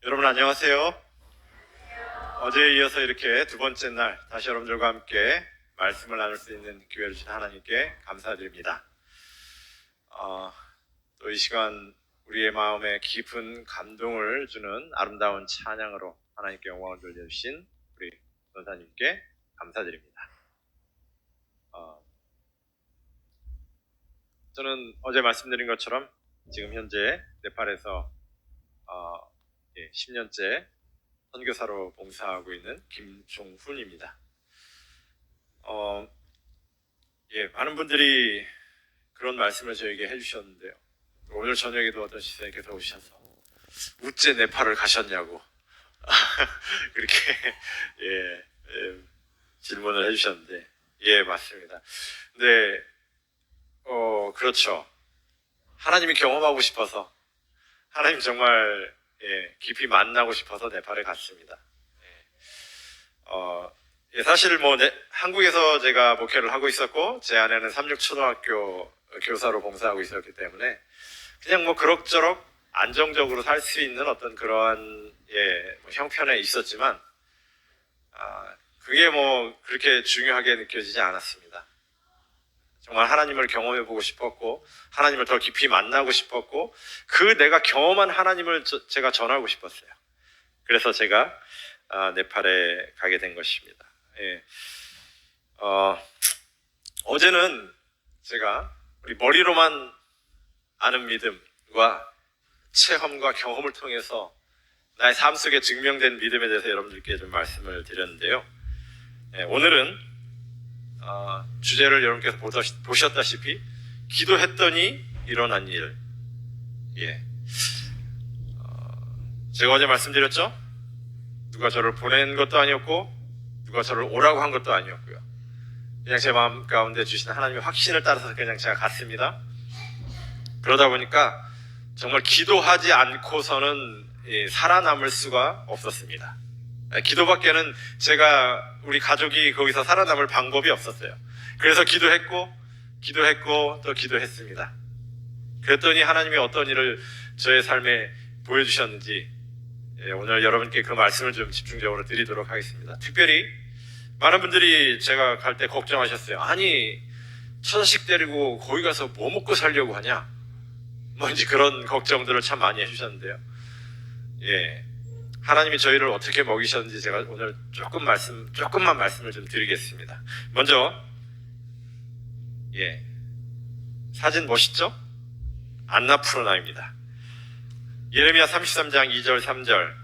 여러분 안녕하세요. 어제에 이어서 이렇게 두 번째 날 다시 여러분들과 함께 말씀을 나눌 수 있는 기회를 주신 하나님께 감사드립니다. 또 이 시간 우리의 마음에 깊은 감동을 주는 아름다운 찬양으로 하나님께 영광을 돌려주신 우리 전사님께 감사드립니다. 저는 어제 말씀드린 것처럼 지금 현재 네팔에서 10년째 선교사로 봉사하고 있는 김종훈입니다. 많은 분들이 그런 말씀을 저에게 해주셨는데요. 오늘 저녁에도 어떤 시선님께서 오셔서 우째 네팔을 가셨냐고 그렇게 질문을 해주셨는데, 맞습니다. 근데 그렇죠. 하나님이 경험하고 싶어서, 하나님 정말 깊이 만나고 싶어서 네팔에 갔습니다. 사실 한국에서 제가 목회를 하고 있었고 제 아내는 삼육초등학교 교사로 봉사하고 있었기 때문에 그냥 그럭저럭 안정적으로 살 수 있는 어떤 그러한 형편에 있었지만 그게 그렇게 중요하게 느껴지지 않았습니다. 정말 하나님을 경험해보고 싶었고 하나님을 더 깊이 만나고 싶었고 그 내가 경험한 하나님을 제가 전하고 싶었어요. 그래서 제가 네팔에 가게 된 것입니다. 어제는 제가 우리 머리로만 아는 믿음과 체험과 경험을 통해서 나의 삶 속에 증명된 믿음에 대해서 여러분들께 좀 말씀을 드렸는데요. 오늘은 주제를 여러분께서 보셨다시피 기도했더니 일어난 일. 제가 어제 말씀드렸죠? 누가 저를 보낸 것도 아니었고 누가 저를 오라고 한 것도 아니었고요. 그냥 제 마음 가운데 주신 하나님의 확신을 따라서 그냥 제가 갔습니다. 그러다 보니까 정말 기도하지 않고서는 살아남을 수가 없었습니다. 기도밖에는 우리 가족이 거기서 살아남을 방법이 없었어요. 그래서 기도했고 또 기도했습니다. 그랬더니 하나님이 어떤 일을 저의 삶에 보여주셨는지 오늘 여러분께 그 말씀을 좀 집중적으로 드리도록 하겠습니다. 특별히 많은 분들이 제가 갈 때 걱정하셨어요. 아니, 처자식 데리고 거기 가서 뭐 먹고 살려고 하냐? 이제 그런 걱정들을 참 많이 해주셨는데요. 하나님이 저희를 어떻게 먹이셨는지 제가 오늘 조금만 말씀을 좀 드리겠습니다. 먼저, 사진 멋있죠? 안나푸르나입니다. 예레미야 33장 2절 3절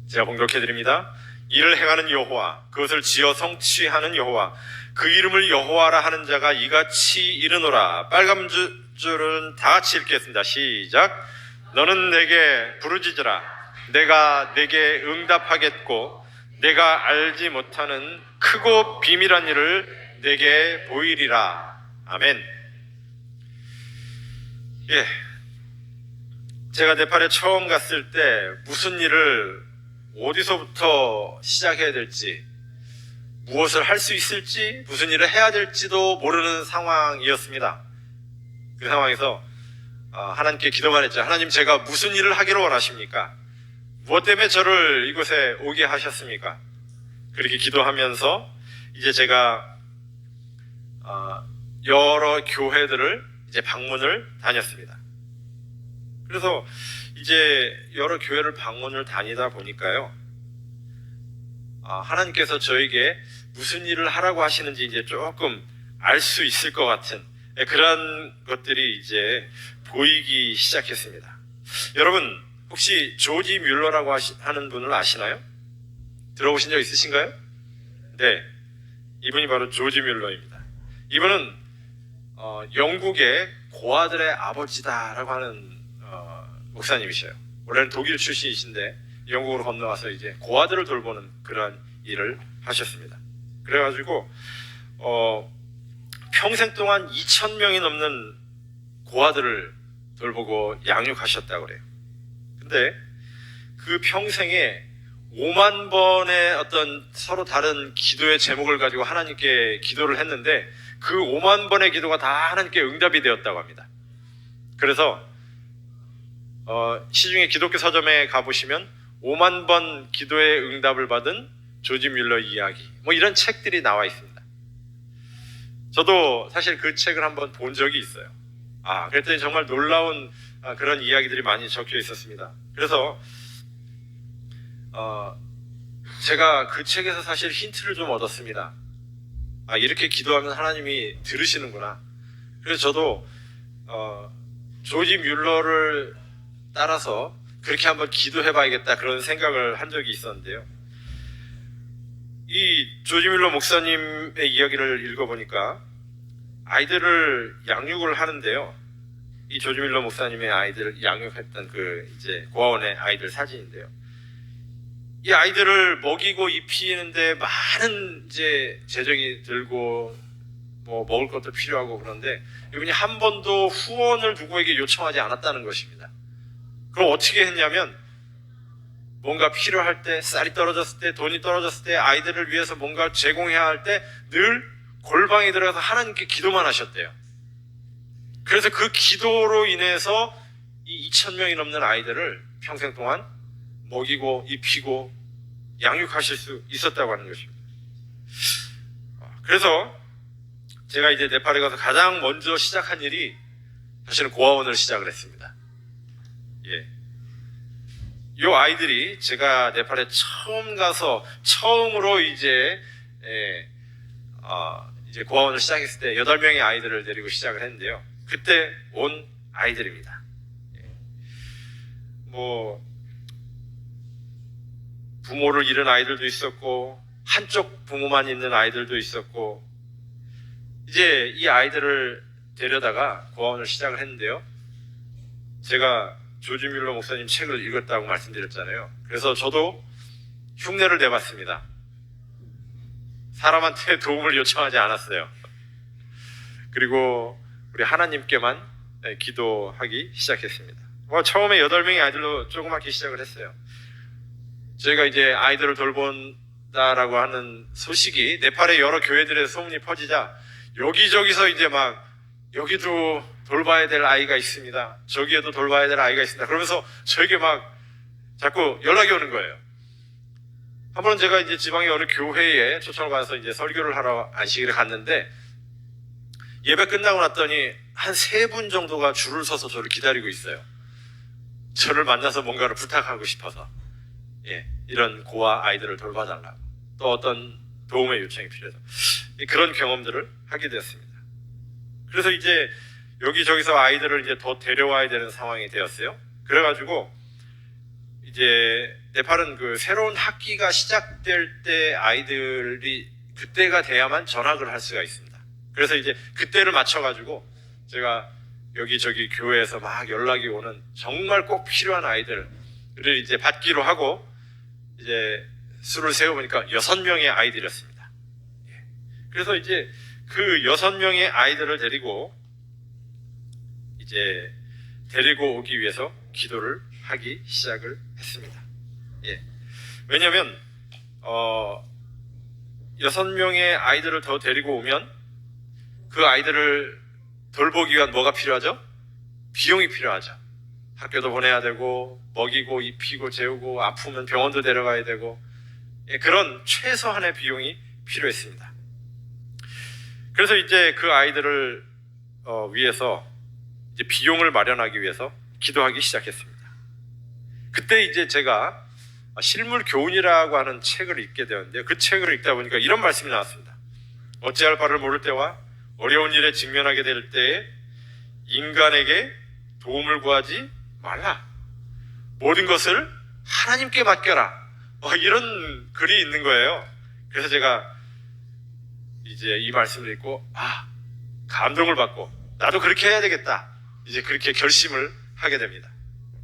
제가 봉독해드립니다. 이를 행하는 여호와, 그것을 지어 성취하는 여호와, 그 이름을 여호와라 하는 자가 이같이 이르노라. 빨간 줄은 다 같이 읽겠습니다. 시작. 너는 내게 부르짖으라. 내가 내게 응답하겠고 내가 알지 못하는 크고 비밀한 일을 내게 보이리라. 아멘. 제가 네팔에 처음 갔을 때 무슨 일을 어디서부터 시작해야 될지, 무엇을 할 수 있을지, 무슨 일을 해야 될지도 모르는 상황이었습니다. 그 상황에서 하나님께 기도만 했죠. 하나님, 제가 무슨 일을 하기를 원하십니까? 무엇 때문에 저를 이곳에 오게 하셨습니까? 그렇게 기도하면서 이제 제가 여러 교회들을 이제 방문을 다녔습니다. 그래서 이제 여러 교회를 방문을 다니다 보니까요, 하나님께서 저에게 무슨 일을 하라고 하시는지 이제 조금 알 수 있을 것 같은 그런 것들이 이제 보이기 시작했습니다. 여러분, 혹시 조지 뮬러라고 하는 분을 아시나요? 들어보신 적 있으신가요? 네, 이분이 바로 조지 뮬러입니다. 이분은 영국의 고아들의 아버지다라고 하는 목사님이셔요. 원래는 독일 출신이신데 영국으로 건너와서 이제 고아들을 돌보는 그러한 일을 하셨습니다. 그래가지고 평생 동안 2,000명이 넘는 고아들을 돌보고 양육하셨다고 그래요. 근데 그 평생에 5만 번의 어떤 서로 다른 기도의 제목을 가지고 하나님께 기도를 했는데 그 5만 번의 기도가 다 하나님께 응답이 되었다고 합니다. 그래서 시중에 기독교 서점에 가보시면 5만 번 기도의 응답을 받은 조지 뮬러 이야기, 뭐 이런 책들이 나와 있습니다. 저도 사실 그 책을 한번 본 적이 있어요. 그랬더니 정말 놀라운 그런 이야기들이 많이 적혀 있었습니다. 그래서 제가 그 책에서 사실 힌트를 좀 얻었습니다. 이렇게 기도하면 하나님이 들으시는구나. 그래서 저도 조지 뮬러를 따라서 그렇게 한번 기도해봐야겠다, 그런 생각을 한 적이 있었는데요. 이 조지 뮬러 목사님의 이야기를 읽어보니까 아이들을 양육을 하는데요. 이 조지 뮬러 목사님의 아이들을 양육했던 그 이제 고아원의 아이들 사진인데요. 이 아이들을 먹이고 입히는데 많은 이제 재정이 들고 뭐 먹을 것도 필요하고 그런데 이분이 한 번도 후원을 누구에게 요청하지 않았다는 것입니다. 그럼 어떻게 했냐면 뭔가 필요할 때, 쌀이 떨어졌을 때, 돈이 떨어졌을 때, 아이들을 위해서 뭔가 제공해야 할 때 늘 골방에 들어가서 하나님께 기도만 하셨대요. 그래서 그 기도로 인해서 이 2,000명이 넘는 아이들을 평생 동안 먹이고 입히고 양육하실 수 있었다고 하는 것입니다. 그래서 제가 이제 네팔에 가서 가장 먼저 시작한 일이 사실은 고아원을 시작을 했습니다. 이 아이들이 제가 네팔에 처음 가서 처음으로 이제 고아원을 시작했을 때 8명의 아이들을 데리고 시작을 했는데요. 그때 온 아이들입니다. 뭐 부모를 잃은 아이들도 있었고 한쪽 부모만 있는 아이들도 있었고, 이제 이 아이들을 데려다가 고아원을 시작을 했는데요. 제가 조지 뮬러 목사님 책을 읽었다고 말씀드렸잖아요. 그래서 저도 흉내를 내봤습니다. 사람한테 도움을 요청하지 않았어요. 그리고 우리 하나님께만 기도하기 시작했습니다. 처음에 8명의 아이들로 조그맣게 시작을 했어요. 저희가 이제 아이들을 돌본다라고 하는 소식이 네팔의 여러 교회들에서 소문이 퍼지자 여기저기서 이제 막 여기도 돌봐야 될 아이가 있습니다, 저기에도 돌봐야 될 아이가 있습니다, 그러면서 저에게 막 자꾸 연락이 오는 거예요. 한 번은 제가 이제 지방의 어느 교회에 초청을 받아서 이제 설교를 하러 안식일에 갔는데 예배 끝나고 났더니 한 3분 정도가 줄을 서서 저를 기다리고 있어요. 저를 만나서 뭔가를 부탁하고 싶어서 이런 고아 아이들을 돌봐달라고, 또 어떤 도움의 요청이 필요해서 그런 경험들을 하게 되었습니다. 그래서 이제 여기저기서 아이들을 이제 더 데려와야 되는 상황이 되었어요. 그래가지고 이제 네팔은 그 새로운 학기가 시작될 때 아이들이 그때가 돼야만 전학을 할 수가 있습니다. 그래서 이제 그때를 맞춰가지고 제가 여기저기 교회에서 막 연락이 오는 정말 꼭 필요한 아이들을 이제 받기로 하고 이제 수를 세워보니까 6명의 아이들이었습니다. 그래서 이제 그 6명의 아이들을 데리고 오기 위해서 기도를 하기 시작을 했습니다. 왜냐하면 6명의 아이들을 더 데리고 오면 그 아이들을 돌보기 위한 뭐가 필요하죠? 비용이 필요하죠. 학교도 보내야 되고 먹이고 입히고 재우고 아프면 병원도 데려가야 되고 그런 최소한의 비용이 필요했습니다. 그래서 이제 그 아이들을 위해서 이제 비용을 마련하기 위해서 기도하기 시작했습니다. 그때 이제 제가 실물 교훈이라고 하는 책을 읽게 되었는데요. 그 책을 읽다 보니까 이런 말씀이 나왔습니다. 어찌할 바를 모를 때와 어려운 일에 직면하게 될 때에 인간에게 도움을 구하지 말라. 모든 것을 하나님께 맡겨라. 이런 글이 있는 거예요. 그래서 제가 이제 이 말씀을 읽고 감동을 받고 나도 그렇게 해야 되겠다, 이제 그렇게 결심을 하게 됩니다.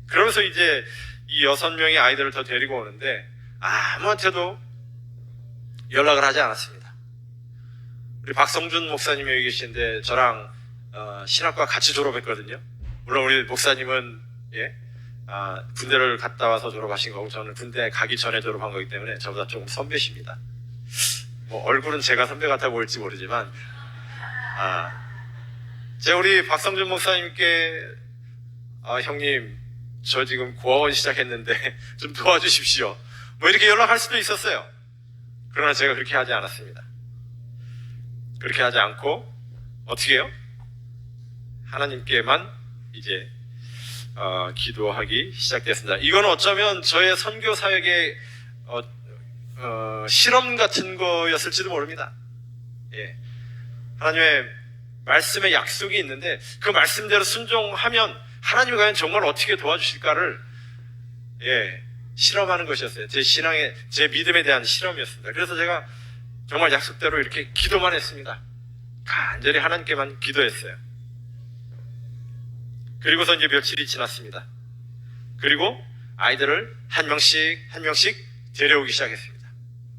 그러면서 이제 이 6명의 아이들을 더 데리고 오는데 아무한테도 연락을 하지 않았습니다. 우리 박성준 목사님이 여기 계신데 저랑 신학과 같이 졸업했거든요. 물론 우리 목사님은 군대를 갔다 와서 졸업하신 거고 저는 군대 가기 전에 졸업한 거기 때문에 저보다 조금 선배십니다. 얼굴은 제가 선배 같아 보일지 모르지만 제가 우리 박성준 목사님께 형님 저 지금 고아원 시작했는데 좀 도와주십시오. 뭐 이렇게 연락할 수도 있었어요. 그러나 제가 그렇게 하지 않았습니다. 그렇게 하지 않고 어떻게 해요? 하나님께만 이제 기도하기 시작됐습니다. 이건 어쩌면 저의 선교 사역의 실험 같은 거였을지도 모릅니다. 예. 하나님의 말씀에 약속이 있는데 그 말씀대로 순종하면 하나님이 과연 정말 어떻게 도와주실까를 실험하는 것이었어요. 제 믿음에 대한 실험이었습니다. 그래서 제가 정말 약속대로 이렇게 기도만 했습니다. 간절히 하나님께만 기도했어요. 그리고서 이제 며칠이 지났습니다. 그리고 아이들을 한 명씩 데려오기 시작했습니다.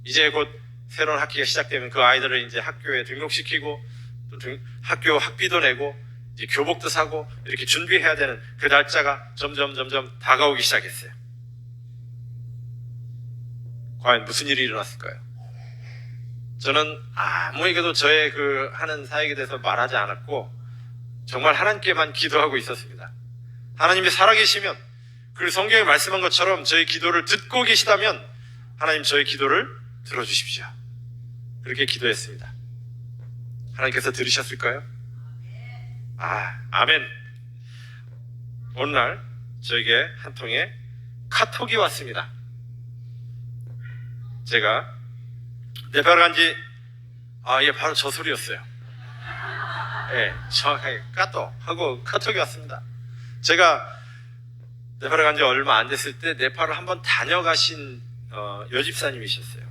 이제 곧 새로운 학기가 시작되면 그 아이들을 이제 학교에 등록시키고 또 학교 학비도 내고 이제 교복도 사고 이렇게 준비해야 되는 그 날짜가 점점 다가오기 시작했어요. 과연 무슨 일이 일어났을까요? 저는 아무에게도 저의 그 하는 사역에 대해서 말하지 않았고 정말 하나님께만 기도하고 있었습니다. 하나님이 살아계시면 그리고 성경에 말씀한 것처럼 저의 기도를 듣고 계시다면 하나님 저의 기도를 들어주십시오. 그렇게 기도했습니다. 하나님께서 들으셨을까요? 아멘. 어느 날 저에게 한 통의 카톡이 왔습니다. 제가 네팔 간지 바로 저 소리였어요. 정확하게 까또 하고 카톡이 왔습니다. 제가 네팔에 간지 얼마 안 됐을 때 네팔을 한번 다녀가신 여집사님이셨어요.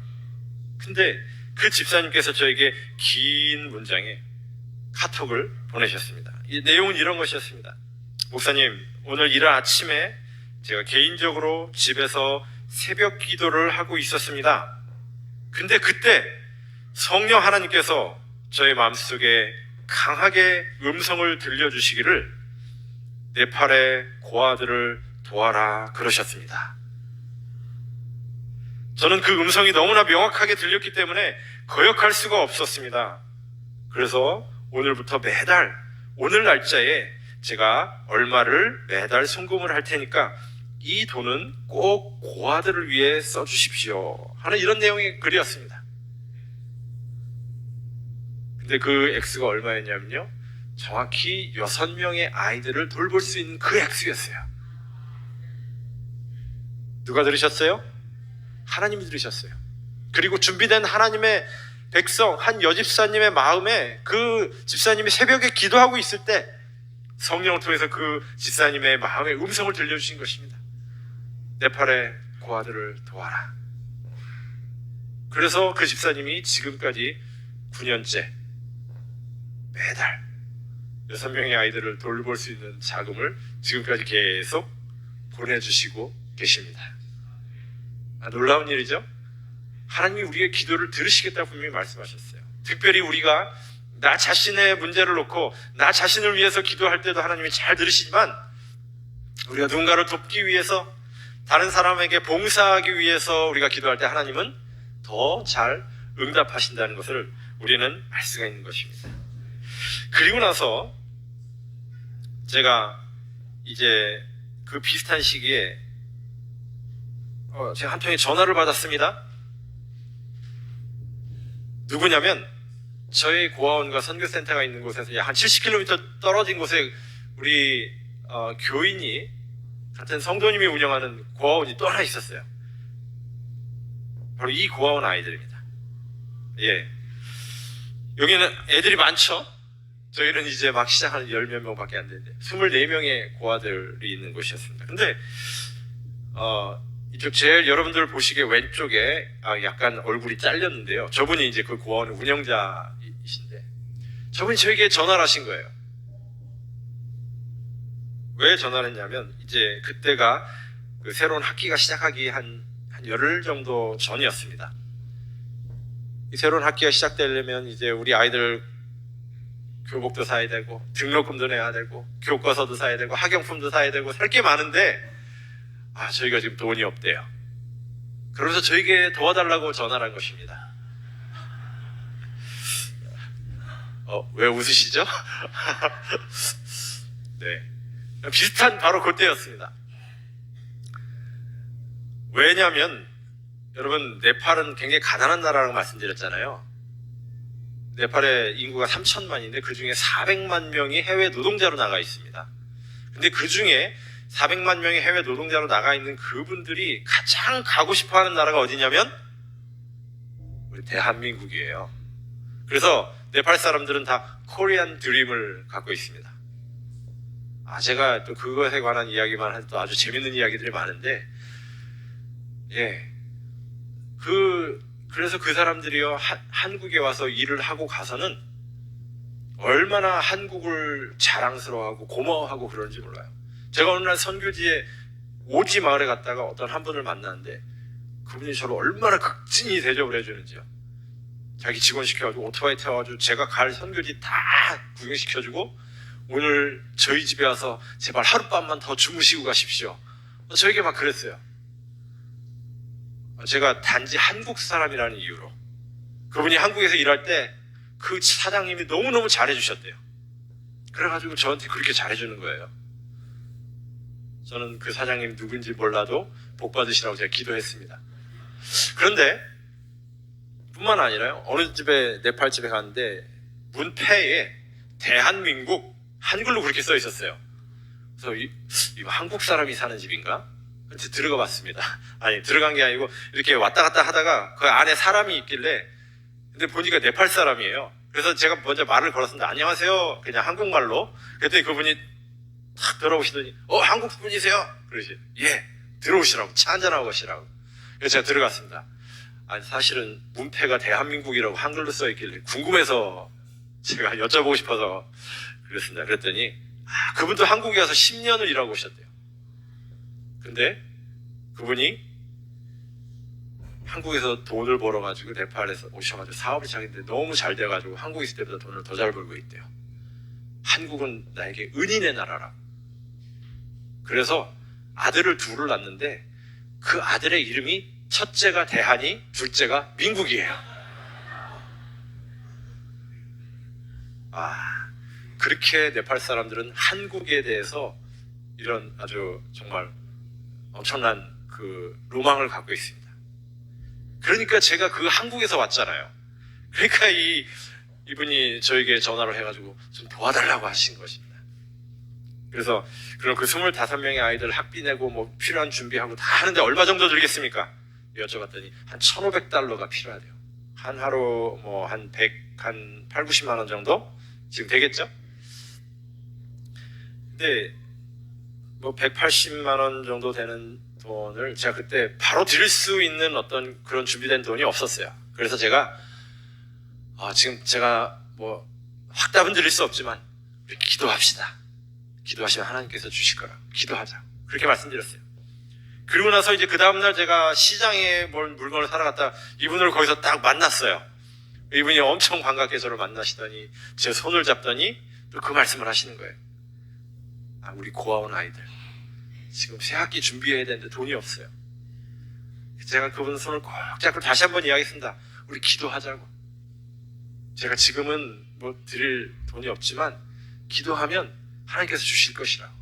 근데 그 집사님께서 저에게 긴 문장의 카톡을 보내셨습니다. 이 내용은 이런 것이었습니다. 목사님, 오늘 이른 아침에 제가 개인적으로 집에서 새벽 기도를 하고 있었습니다. 근데 그때 성령 하나님께서 저의 마음속에 강하게 음성을 들려주시기를 네팔의 고아들을 도와라 그러셨습니다. 저는 그 음성이 너무나 명확하게 들렸기 때문에 거역할 수가 없었습니다. 그래서 오늘부터 매달 오늘 날짜에 제가 얼마를 매달 송금을 할 테니까 이 돈은 꼭 고아들을 위해 써주십시오 하는 이런 내용의 글이었습니다. 근데 그 액수가 얼마였냐면요, 정확히 6명의 아이들을 돌볼 수 있는 그 액수였어요. 누가 들으셨어요? 하나님이 들으셨어요. 그리고 준비된 하나님의 백성 한 여집사님의 마음에 그 집사님이 새벽에 기도하고 있을 때 성령을 통해서 그 집사님의 마음에 음성을 들려주신 것입니다. 네팔의 고아들을 도와라. 그래서 그 집사님이 지금까지 9년째 매달 6명의 아이들을 돌볼 수 있는 자금을 지금까지 계속 보내주시고 계십니다. 놀라운 일이죠? 하나님이 우리의 기도를 들으시겠다고 분명히 말씀하셨어요. 특별히 우리가 나 자신의 문제를 놓고 나 자신을 위해서 기도할 때도 하나님이 잘 들으시지만 우리가 누군가를 돕기 위해서 다른 사람에게 봉사하기 위해서 우리가 기도할 때 하나님은 더 잘 응답하신다는 것을 우리는 알 수가 있는 것입니다. 그리고 나서 제가 이제 그 비슷한 시기에 제가 한 통의 전화를 받았습니다. 누구냐면 저희 고아원과 선교센터가 있는 곳에서 한 70km 떨어진 곳에 우리 교인이 같은 성도님이 운영하는 고아원이 또 하나 있었어요. 바로 이 고아원 아이들입니다. 여기는 애들이 많죠? 저희는 이제 막 시작하는 10몇 명밖에 안 되는데 24명의 고아들이 있는 곳이었습니다. 근데 이쪽 제일 여러분들 보시기에 왼쪽에 약간 얼굴이 잘렸는데요. 저분이 이제 그 고아원 운영자이신데 저분이 저에게 전화를 하신 거예요. 왜 전화를 했냐면 이제 그때가 그 새로운 학기가 시작하기 한 열흘 정도 전이었습니다. 이 새로운 학기가 시작되려면 이제 우리 아이들 교복도 사야 되고 등록금도 내야 되고 교과서도 사야 되고 학용품도 사야 되고 살 게 많은데 저희가 지금 돈이 없대요. 그러면서 저에게 도와달라고 전화를 한 것입니다. 왜 웃으시죠? 네, 비슷한 바로 그때였습니다. 왜냐하면 여러분 네팔은 굉장히 가난한 나라라고 말씀드렸잖아요. 네팔의 인구가 3천만인데 그 중에 400만 명이 해외 노동자로 나가 있습니다. 근데 그 중에 400만 명이 해외 노동자로 나가 있는 그분들이 가장 가고 싶어 하는 나라가 어디냐면 우리 대한민국이에요. 그래서 네팔 사람들은 다 코리안 드림을 갖고 있습니다. 제가 또 그것에 관한 이야기만 해도 또 아주 재밌는 이야기들이 많은데, 그래서 그 사람들이요, 한국에 와서 일을 하고 가서는 얼마나 한국을 자랑스러워하고 고마워하고 그런지 몰라요. 제가 어느 날 선교지에 오지 마을에 갔다가 어떤 한 분을 만났는데 그분이 저를 얼마나 극진히 대접을 해주는지요. 자기 직원 시켜가지고 오토바이 태워가지고 제가 갈 선교지 다 구경시켜주고 오늘 저희 집에 와서 제발 하룻밤만 더 주무시고 가십시오. 저에게 막 그랬어요. 제가 단지 한국 사람이라는 이유로. 그분이 한국에서 일할 때 그 사장님이 너무너무 잘해주셨대요. 그래가지고 저한테 그렇게 잘해주는 거예요. 저는 그 사장님 누군지 몰라도 복 받으시라고 제가 기도했습니다. 그런데 뿐만 아니라요, 어느 집에 네팔 집에 갔는데 문패에 대한민국 한글로 그렇게 써 있었어요. 그래서 이거 한국 사람이 사는 집인가? 그래서 들어가 봤습니다. 아니, 들어간 게 아니고 이렇게 왔다 갔다 하다가 그 안에 사람이 있길래, 근데 보니까 네팔 사람이에요. 그래서 제가 먼저 말을 걸었습니다. 안녕하세요, 그냥 한국말로. 그랬더니 그분이 탁 들어오시더니 한국 분이세요? 그러시. 예, 들어오시라고, 차 한잔하고 가시라고. 그래서 제가 들어갔습니다. 아니, 사실은 문패가 대한민국이라고 한글로 써 있길래 궁금해서 제가 여쭤보고 싶어서 그랬습니다. 그랬더니 그분도 한국에 와서 10년을 일하고 오셨대요. 근데 그분이 한국에서 돈을 벌어가지고 네팔에서 오셔가지고 사업을 시작했는데 너무 잘 돼가지고 한국에 있을 때보다 돈을 더 잘 벌고 있대요. 한국은 나에게 은인의 나라라. 그래서 아들을 둘을 낳는데 그 아들의 이름이 첫째가 대한이, 둘째가 민국이에요. 그렇게 네팔 사람들은 한국에 대해서 이런 아주 정말 엄청난 그 로망을 갖고 있습니다. 그러니까 제가 그 한국에서 왔잖아요. 그러니까 이분이 저에게 전화를 해가지고 좀 도와달라고 하신 것입니다. 그래서 그럼 그 25명의 아이들 학비 내고 뭐 필요한 준비하고 다 하는데 얼마 정도 들겠습니까? 여쭤봤더니 한 1,500달러가 필요하대요. 한 하루 뭐 한 8, 90만 원 정도? 지금 되겠죠? 근데 뭐 180만 원 정도 되는 돈을 제가 그때 바로 드릴 수 있는 어떤 그런 준비된 돈이 없었어요. 그래서 제가 지금 제가 뭐 확답은 드릴 수 없지만 우리 기도합시다. 기도하시면 하나님께서 주실 거라. 기도하자. 그렇게 말씀드렸어요. 그리고 나서 이제 그 다음날 제가 시장에 물건을 사러 갔다 이분을 거기서 딱 만났어요. 이분이 엄청 반갑게 저를 만나시더니 제 손을 잡더니 또 그 말씀을 하시는 거예요. 우리 고아원 아이들 지금 새 학기 준비해야 되는데 돈이 없어요. 제가 그분 손을 꼭 잡고 다시 한번 이야기했습니다. 우리 기도하자고. 제가 지금은 뭐 드릴 돈이 없지만 기도하면 하나님께서 주실 것이라고.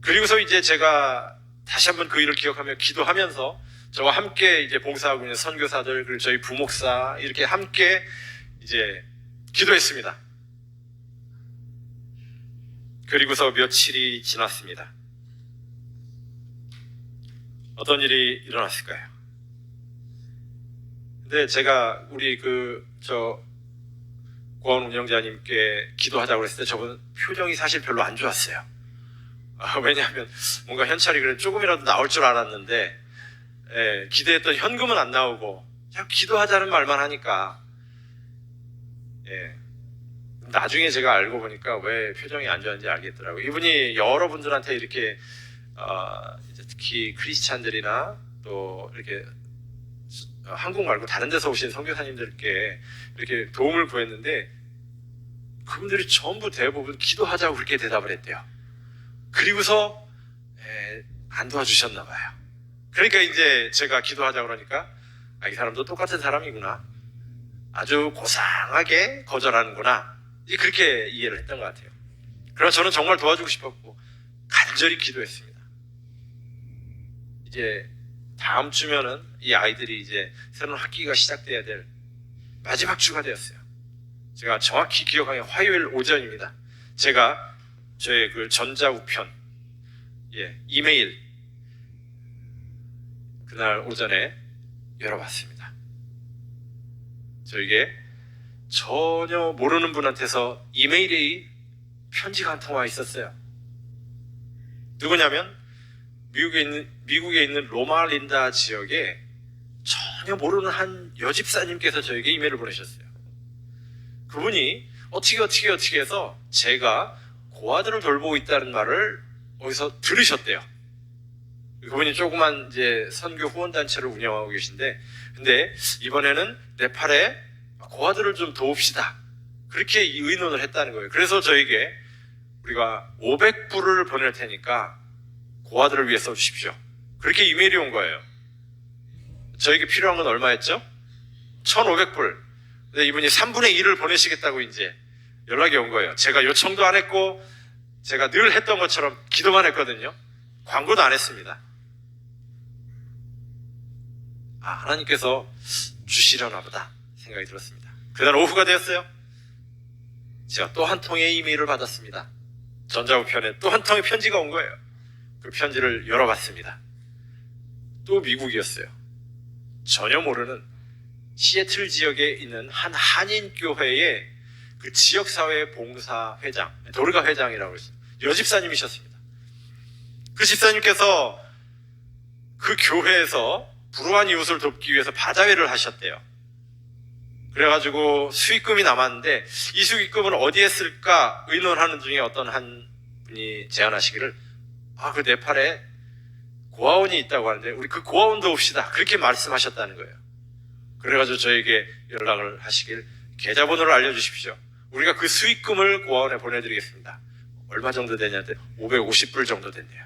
그리고서 이제 제가 다시 한번 그 일을 기억하며 기도하면서 저와 함께 이제 봉사하고 있는 선교사들 그리고 저희 부목사 이렇게 함께 이제 기도했습니다. 그리고서 며칠이 지났습니다. 어떤 일이 일어났을까요? 근데 제가 우리 고아원 운영자님께 기도하자고 했을 때 저분 표정이 사실 별로 안 좋았어요. 왜냐하면 뭔가 현찰이 그래 조금이라도 나올 줄 알았는데 기대했던 현금은 안 나오고 그냥 기도하자는 말만 하니까 나중에 제가 알고 보니까 왜 표정이 안 좋았는지 알겠더라고요. 이분이 여러분들한테 이렇게 이제 특히 크리스찬들이나 또 이렇게 한국 말고 다른 데서 오신 선교사님들께 이렇게 도움을 구했는데 그분들이 전부 대부분 기도하자고 그렇게 대답을 했대요. 그리고서 안 도와주셨나 봐요. 그러니까 이제 제가 기도하자고 그러니까 이 사람도 똑같은 사람이구나. 아주 고상하게 거절하는구나. 그렇게 이해를 했던 것 같아요. 그래서 저는 정말 도와주고 싶었고 간절히 기도했습니다. 이제 다음 주면은 이 아이들이 이제 새로운 학기가 시작돼야 될 마지막 주가 되었어요. 제가 정확히 기억하기에 화요일 오전입니다. 제가 저의 그 전자우편 이메일 그날 오전에 열어봤습니다. 저에게 전혀 모르는 분한테서 이메일에 편지가 한 통 와 있었어요. 누구냐면 미국에 있는 로마린다 지역에 전혀 모르는 한 여집사님께서 저에게 이메일을 보내셨어요. 그분이 어떻게 해서 제가 고아들을 돌보고 있다는 말을 어디서 들으셨대요. 그분이 조그만 이제 선교 후원단체를 운영하고 계신데, 근데 이번에는 네팔에 고아들을 좀 도웁시다, 그렇게 의논을 했다는 거예요. 그래서 저에게 우리가 500불을 보낼 테니까 고아들을 위해 써주십시오, 그렇게 이메일이 온 거예요. 저에게 필요한 건 얼마였죠? 1,500불. 근데 이분이 3분의 1을 보내시겠다고 이제 연락이 온 거예요. 제가 요청도 안 했고 제가 늘 했던 것처럼 기도만 했거든요. 광고도 안 했습니다. 하나님께서 주시려나 보다 생각이 들었습니다. 그날 오후가 되었어요. 제가 또 한 통의 이메일을 받았습니다. 전자우편에 또 한 통의 편지가 온 거예요. 그 편지를 열어봤습니다. 또 미국이었어요. 전혀 모르는 시애틀 지역에 있는 한 한인교회의 그 지역사회 봉사 회장, 도르가 회장이라고 했어요. 여집사님이셨습니다. 그 집사님께서 그 교회에서 불우한 이웃을 돕기 위해서 바자회를 하셨대요. 그래가지고 수익금이 남았는데 이 수익금은 어디에 쓸까 의논하는 중에 어떤 한 분이 제안하시기를, 그 네팔에 고아원이 있다고 하는데 우리 그 고아원 도웁시다, 그렇게 말씀하셨다는 거예요. 그래가지고 저에게 연락을 하시길, 계좌번호를 알려주십시오, 우리가 그 수익금을 고아원에 보내드리겠습니다. 얼마 정도 되냐는데 550불 정도 된대요.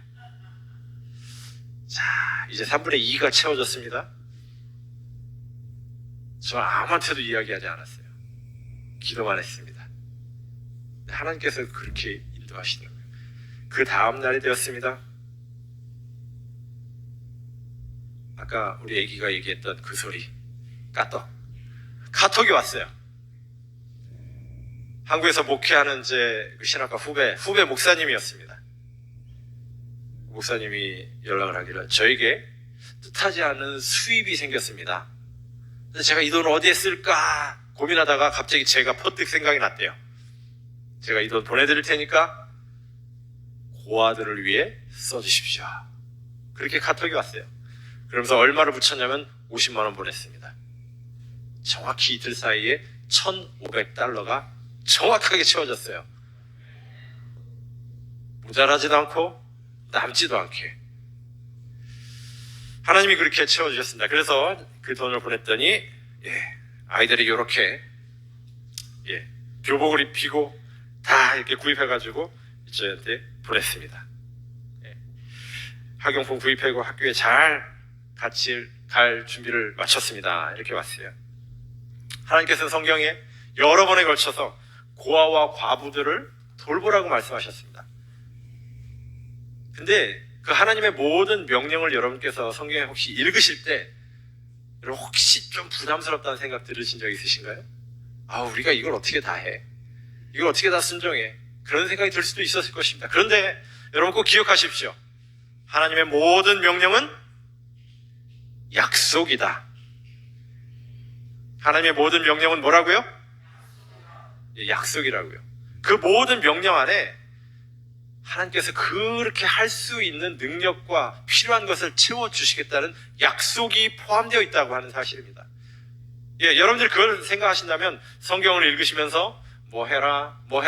자, 이제 3분의 2가 채워졌습니다. 저 아무한테도 이야기하지 않았어요. 기도만 했습니다. 하나님께서 그렇게 인도하시더라고요. 그 다음 날이 되었습니다. 아까 우리 애기가 얘기했던 그 소리, 카톡이 왔어요. 한국에서 목회하는 제 신학과 후배 목사님이었습니다. 목사님이 연락을 하기를, 저에게 뜻하지 않은 수입이 생겼습니다. 그래서 제가 이 돈을 어디에 쓸까 고민하다가 갑자기 제가 퍼뜩 생각이 났대요. 제가 이 돈 보내드릴 테니까 고아들을 위해 써주십시오, 그렇게 카톡이 왔어요. 그러면서 얼마를 붙였냐면 50만 원 보냈습니다. 정확히 이틀 사이에 $1,500가 정확하게 채워졌어요. 모자라지도 않고 남지도 않게 하나님이 그렇게 채워주셨습니다. 그래서 그 돈을 보냈더니 아이들이 이렇게 교복을 입히고 다 이렇게 구입해가지고 저한테 보냈습니다. 학용품 구입하고 학교에 잘 같이 갈 준비를 마쳤습니다. 이렇게 왔어요. 하나님께서는 성경에 여러 번에 걸쳐서 고아와 과부들을 돌보라고 말씀하셨습니다. 근데 그 하나님의 모든 명령을 여러분께서 성경에 혹시 읽으실 때 여러분 혹시 좀 부담스럽다는 생각 들으신 적 있으신가요? 우리가 이걸 어떻게 다 해? 이걸 어떻게 다 순종해? 그런 생각이 들 수도 있었을 것입니다. 그런데 여러분 꼭 기억하십시오. 하나님의 모든 명령은 약속이다. 하나님의 모든 명령은 뭐라고요? 약속이라고요. 그 모든 명령 안에 하나님께서 그렇게 할 수 있는 능력과 필요한 것을 채워주시겠다는 약속이 포함되어 있다고 하는 사실입니다. 여러분들이 그걸 생각하신다면 성경을 읽으시면서 뭐 해라, 뭐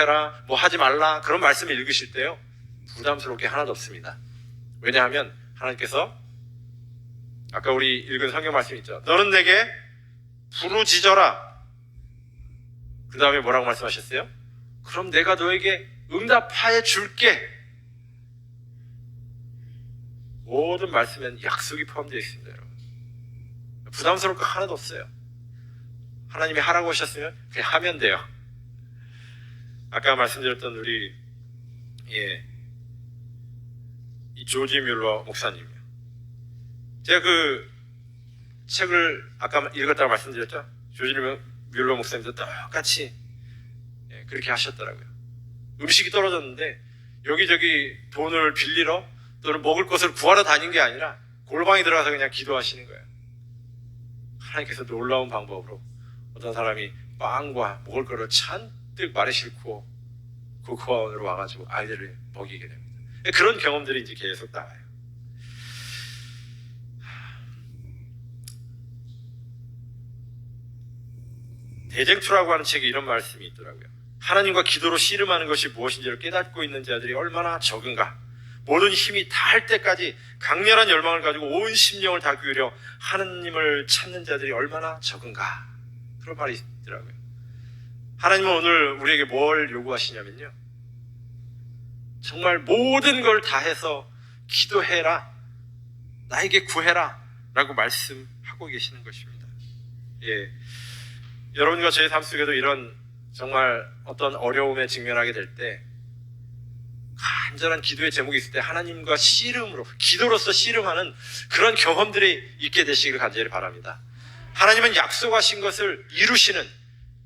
하지 말라, 그런 말씀을 읽으실 때요, 부담스러울 게 하나도 없습니다. 왜냐하면 하나님께서 아까 우리 읽은 성경 말씀 있죠. 너는 내게 부르짖어라. 그 다음에 뭐라고 말씀하셨어요? 그럼 내가 너에게 응답하여 줄게. 모든 말씀엔 약속이 포함되어 있습니다, 여러분. 부담스러울 거 하나도 없어요. 하나님이 하라고 하셨으면 그냥 하면 돼요. 아까 말씀드렸던 우리 이 조지 뮬러 목사님이요. 제가 그 책을 아까 읽었다고 말씀드렸죠. 조지 뮬러 목사님도 똑같이 그렇게 하셨더라고요. 음식이 떨어졌는데 여기저기 돈을 빌리러 또는 먹을 것을 구하러 다닌 게 아니라 골방에 들어가서 그냥 기도하시는 거예요. 하나님께서 놀라운 방법으로 어떤 사람이 빵과 먹을 거를 잔뜩 말에 싣고 그 고아원으로 와가지고 아이들을 먹이게 됩니다. 그런 경험들이 이제 계속 나와요. 대쟁투라고 하는 책에 이런 말씀이 있더라고요. 하나님과 기도로 씨름하는 것이 무엇인지를 깨닫고 있는 자들이 얼마나 적은가. 모든 힘이 다할 때까지 강렬한 열망을 가지고 온 심령을 다 기울여 하나님을 찾는 자들이 얼마나 적은가. 그런 말이 있더라고요. 하나님은 오늘 우리에게 뭘 요구하시냐면요, 정말 모든 걸 다해서 기도해라, 나에게 구해라 라고 말씀하고 계시는 것입니다. 예, 여러분과 저의 삶 속에도 이런 정말 어떤 어려움에 직면하게 될 때, 간절한 기도의 제목이 있을 때 하나님과 씨름으로, 기도로서 씨름하는 그런 경험들이 있게 되시기를 간절히 바랍니다. 하나님은 약속하신 것을 이루시는,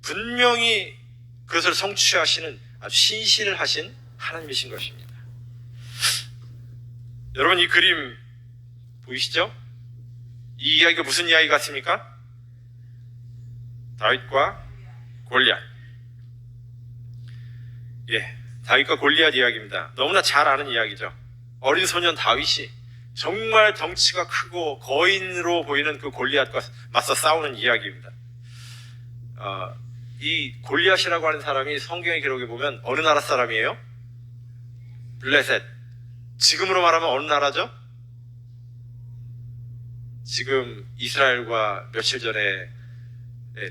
분명히 그것을 성취하시는 아주 신실하신 하나님이신 것입니다. 여러분, 이 그림 보이시죠? 이 이야기가 무슨 이야기 같습니까? 다윗과 골리앗. 예, 다윗과 골리앗 이야기입니다. 너무나 잘 아는 이야기죠. 어린 소년 다윗이 정말 덩치가 크고 거인으로 보이는 그 골리앗과 맞서 싸우는 이야기입니다. 이 골리앗이라고 하는 사람이 성경의 기록에 보면 어느 나라 사람이에요? 블레셋. 지금으로 말하면 어느 나라죠? 지금 이스라엘과 며칠 전에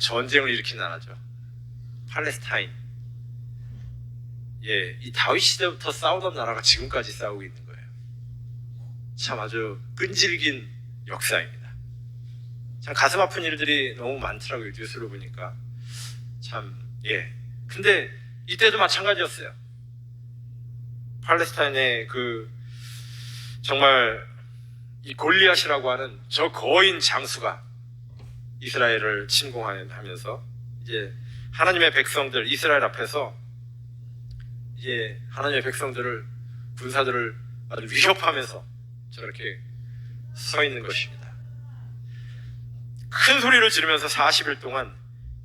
전쟁을 일으킨 나라죠. 팔레스타인. 예, 이 다윗 시대부터 싸우던 나라가 지금까지 싸우고 있는 거예요. 참 아주 끈질긴 역사입니다. 참 가슴 아픈 일들이 너무 많더라고요. 뉴스를 보니까. 참, 예. 근데 이때도 마찬가지였어요. 팔레스타인의 그 정말 이 골리앗이라고 하는 저 거인 장수가 이스라엘을 침공하면서 이제 하나님의 백성들, 이스라엘 앞에서 이제 하나님의 백성들을, 군사들을 아주 위협하면서 저렇게 서 있는 것입니다. 큰 소리를 지르면서 40일 동안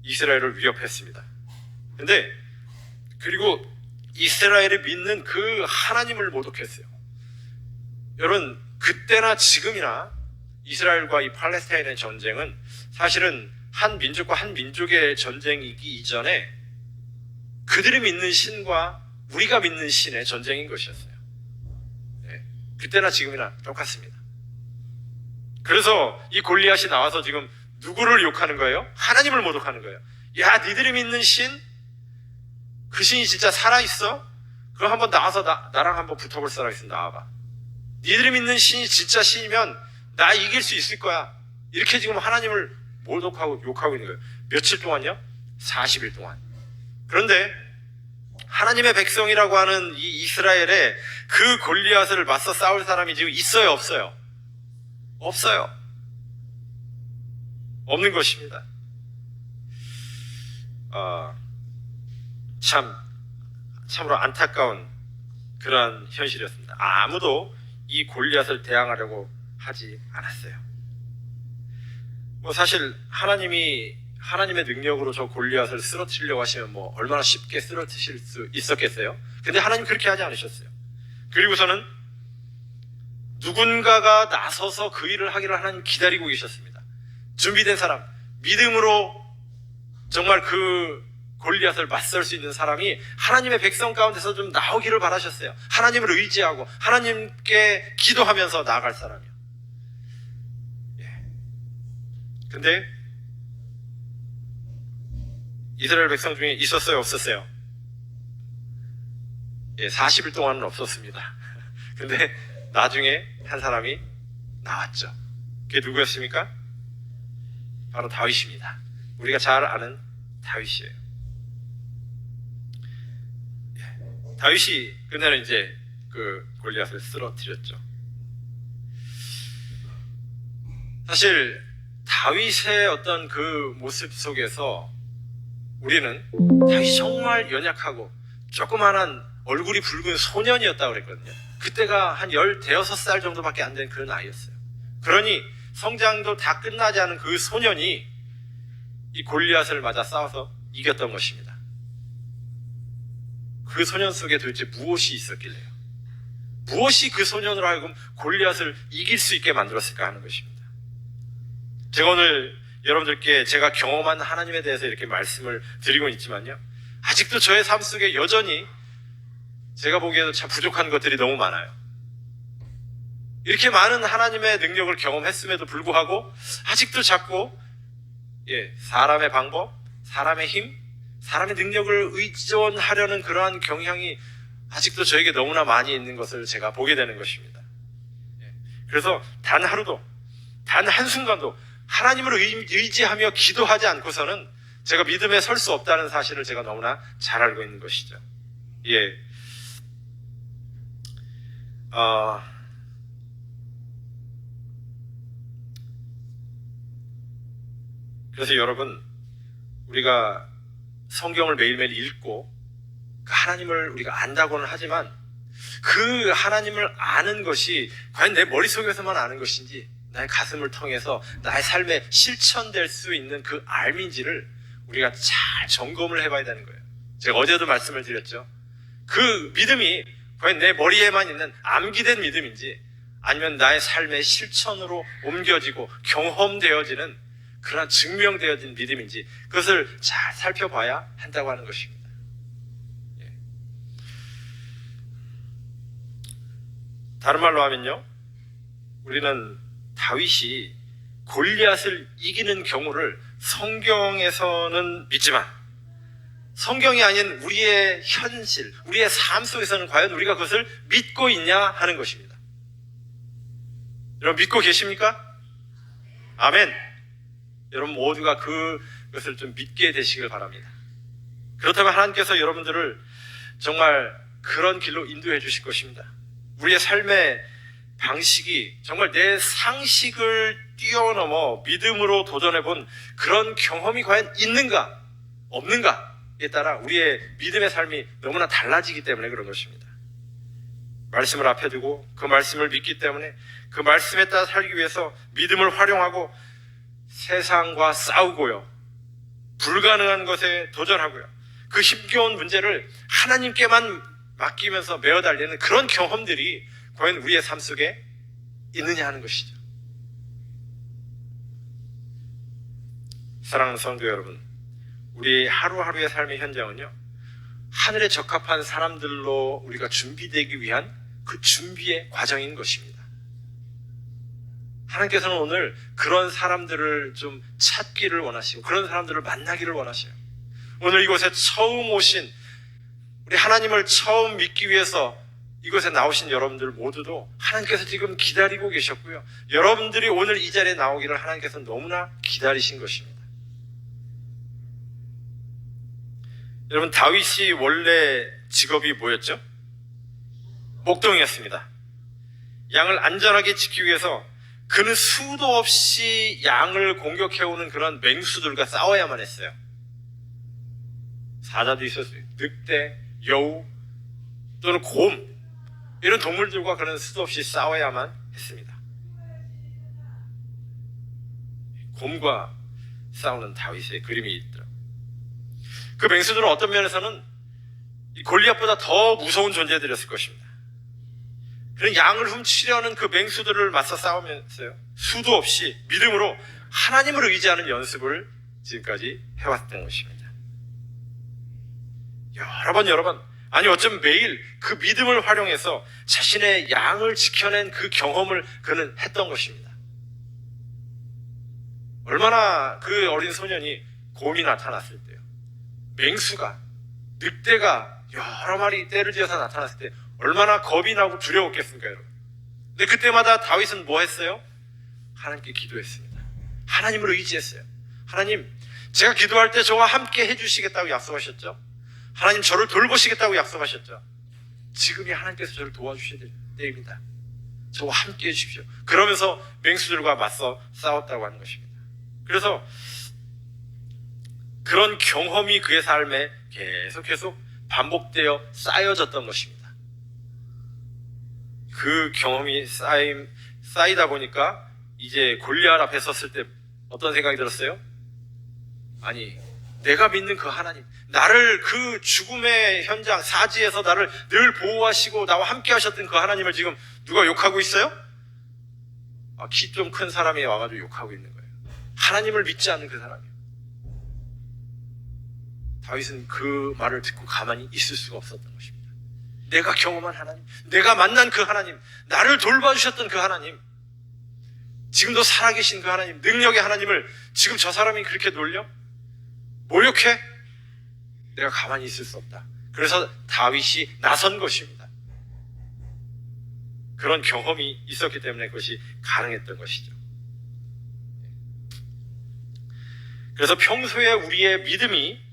이스라엘을 위협했습니다. 근데 그리고 이스라엘이 믿는 그 하나님을 모독했어요. 여러분, 그때나 지금이나 이스라엘과 이 팔레스타인의 전쟁은 사실은 한 민족과 한 민족의 전쟁이기 이전에 그들이 믿는 신과 우리가 믿는 신의 전쟁인 것이었어요. 네, 그때나 지금이나 똑같습니다. 그래서 이 골리앗이 나와서 지금 누구를 욕하는 거예요? 하나님을 모독하는 거예요. 야, 니들이 믿는 신? 그 신이 진짜 살아있어? 그럼 한번 나와서 나랑 한번 붙어볼 사람 있으면 나와봐. 니들이 믿는 신이 진짜 신이면 나 이길 수 있을 거야. 이렇게 지금 하나님을 모독하고 욕하고 있는 거예요. 며칠 동안요? 40일 동안. 그런데 하나님의 백성이라고 하는 이 이스라엘에 그 골리앗을 맞서 싸울 사람이 지금 있어요, 없어요? 없어요. 없는 것입니다. 참으로 안타까운 그러한 현실이었습니다. 아무도 이 골리앗을 대항하려고 하지 않았어요. 뭐 사실 하나님의 능력으로 저 골리앗을 쓰러뜨리려고 하시면 뭐 얼마나 쉽게 쓰러뜨릴 수 있었겠어요? 근데 하나님 그렇게 하지 않으셨어요. 그리고서는 누군가가 나서서 그 일을 하기를 하나님 기다리고 계셨습니다. 준비된 사람, 믿음으로 정말 그 골리앗을 맞설 수 있는 사람이 하나님의 백성 가운데서 좀 나오기를 바라셨어요. 하나님을 의지하고 하나님께 기도하면서 나아갈 사람이요. 예. 근데 이스라엘 백성 중에 있었어요, 없었어요? 예, 40일 동안은 없었습니다. 근데 나중에 한 사람이 나왔죠. 그게 누구였습니까? 바로 다윗입니다. 우리가 잘 아는 다윗이에요. 예, 다윗이 끝내는 이제 그 골리앗을 쓰러뜨렸죠. 사실 다윗의 어떤 그 모습 속에서 우리는 다윗이 정말 연약하고 조그만한 얼굴이 붉은 소년이었다고 그랬거든요. 그때가 한 15살 정도밖에 안 된 그런 아이였어요. 그러니 성장도 다 끝나지 않은 그 소년이 이 골리앗을 맞아 싸워서 이겼던 것입니다. 그 소년 속에 도대체 무엇이 있었길래요? 무엇이 그 소년으로 하여금 골리앗을 이길 수 있게 만들었을까 하는 것입니다. 제가 오늘 여러분들께 제가 경험한 하나님에 대해서 이렇게 말씀을 드리고 있지만요, 아직도 저의 삶 속에 여전히 제가 보기에도 참 부족한 것들이 너무 많아요. 이렇게 많은 하나님의 능력을 경험했음에도 불구하고 아직도 자꾸 사람의 방법, 사람의 힘, 사람의 능력을 의존하려는 그러한 경향이 아직도 저에게 너무나 많이 있는 것을 제가 보게 되는 것입니다. 그래서 단 하루도, 단 한순간도 하나님을 의지하며 기도하지 않고서는 제가 믿음에 설 수 없다는 사실을 제가 너무나 잘 알고 있는 것이죠. 그래서 여러분, 우리가 성경을 매일매일 읽고 그 하나님을 우리가 안다고는 하지만 그 하나님을 아는 것이 과연 내 머릿속에서만 아는 것인지 나의 가슴을 통해서 나의 삶에 실천될 수 있는 그 알민지를 우리가 잘 점검을 해봐야 되는 거예요. 제가 어제도 말씀을 드렸죠. 그 믿음이 과연 내 머리에만 있는 암기된 믿음인지 아니면 나의 삶의 실천으로 옮겨지고 경험되어지는 그러한 증명되어진 믿음인지 그것을 잘 살펴봐야 한다고 하는 것입니다. 다른 말로 하면요, 우리는 다윗이 골리앗을 이기는 경우를 성경에서는 믿지만 성경이 아닌 우리의 현실, 우리의 삶 속에서는 과연 우리가 그것을 믿고 있냐 하는 것입니다. 여러분 믿고 계십니까? 아멘. 여러분 모두가 그것을 좀 믿게 되시길 바랍니다. 그렇다면 하나님께서 여러분들을 정말 그런 길로 인도해 주실 것입니다. 우리의 삶의 방식이 정말 내 상식을 뛰어넘어 믿음으로 도전해 본 그런 경험이 과연 있는가 없는가에 따라 우리의 믿음의 삶이 너무나 달라지기 때문에 그런 것입니다. 말씀을 앞에 두고 그 말씀을 믿기 때문에 그 말씀에 따라 살기 위해서 믿음을 활용하고 세상과 싸우고요, 불가능한 것에 도전하고요, 그 힘겨운 문제를 하나님께만 맡기면서 메어 달리는 그런 경험들이 과연 우리의 삶 속에 있느냐 하는 것이죠. 사랑하는 성도 여러분, 우리 하루하루의 삶의 현장은요, 하늘에 적합한 사람들로 우리가 준비되기 위한 그 준비의 과정인 것입니다. 하나님께서는 오늘 그런 사람들을 좀 찾기를 원하시고 그런 사람들을 만나기를 원하셔요. 오늘 이곳에 처음 오신, 우리 하나님을 처음 믿기 위해서 이곳에 나오신 여러분들 모두도 하나님께서 지금 기다리고 계셨고요, 여러분들이 오늘 이 자리에 나오기를 하나님께서 너무나 기다리신 것입니다. 여러분, 다윗이 원래 직업이 뭐였죠? 목동이었습니다. 양을 안전하게 지키기 위해서 그는 수도 없이 양을 공격해오는 그런 맹수들과 싸워야만 했어요. 사자도 있었어요. 늑대, 여우 또는 곰, 이런 동물들과 그는 수도 없이 싸워야만 했습니다. 곰과 싸우는 다윗의 그림이 있더라고요. 그 맹수들은 어떤 면에서는 이 골리앗보다 더 무서운 존재들이었을 것입니다. 그런 양을 훔치려는 그 맹수들을 맞서 싸우면서요, 수도 없이 믿음으로 하나님을 의지하는 연습을 지금까지 해왔던 것입니다. 여러 번, 아니 어쩌면 매일 그 믿음을 활용해서 자신의 양을 지켜낸 그 경험을 그는 했던 것입니다. 얼마나 그 어린 소년이 곰이 나타났을 때요, 맹수가, 늑대가 여러 마리 떼를 지어서 나타났을 때 얼마나 겁이 나고 두려웠겠습니까, 여러분? 근데 그때마다 다윗은 뭐 했어요? 하나님께 기도했습니다. 하나님을 의지했어요. 하나님, 제가 기도할 때 저와 함께 해주시겠다고 약속하셨죠? 하나님, 저를 돌보시겠다고 약속하셨죠? 지금이 하나님께서 저를 도와주셔야 될 때입니다. 저와 함께 해주십시오. 그러면서 맹수들과 맞서 싸웠다고 하는 것입니다. 그래서 그런 경험이 그의 삶에 계속 반복되어 쌓여졌던 것입니다. 그 경험이 쌓이다 보니까 이제 골리앗 앞에 섰을 때 어떤 생각이 들었어요? 아니, 내가 믿는 그 하나님, 나를 그 죽음의 현장 사지에서 나를 늘 보호하시고 나와 함께 하셨던 그 하나님을 지금 누가 욕하고 있어요? 키 좀 큰 사람이 와가지고 욕하고 있는 거예요. 하나님을 믿지 않는 그 사람이에요. 다윗은 그 말을 듣고 가만히 있을 수가 없었던 것입니다. 내가 경험한 하나님, 내가 만난 그 하나님, 나를 돌봐주셨던 그 하나님, 지금도 살아계신 그 하나님, 능력의 하나님을 지금 저 사람이 그렇게 놀려? 모욕해? 내가 가만히 있을 수 없다. 그래서 다윗이 나선 것입니다. 그런 경험이 있었기 때문에 그것이 가능했던 것이죠. 그래서 평소에 우리의 믿음이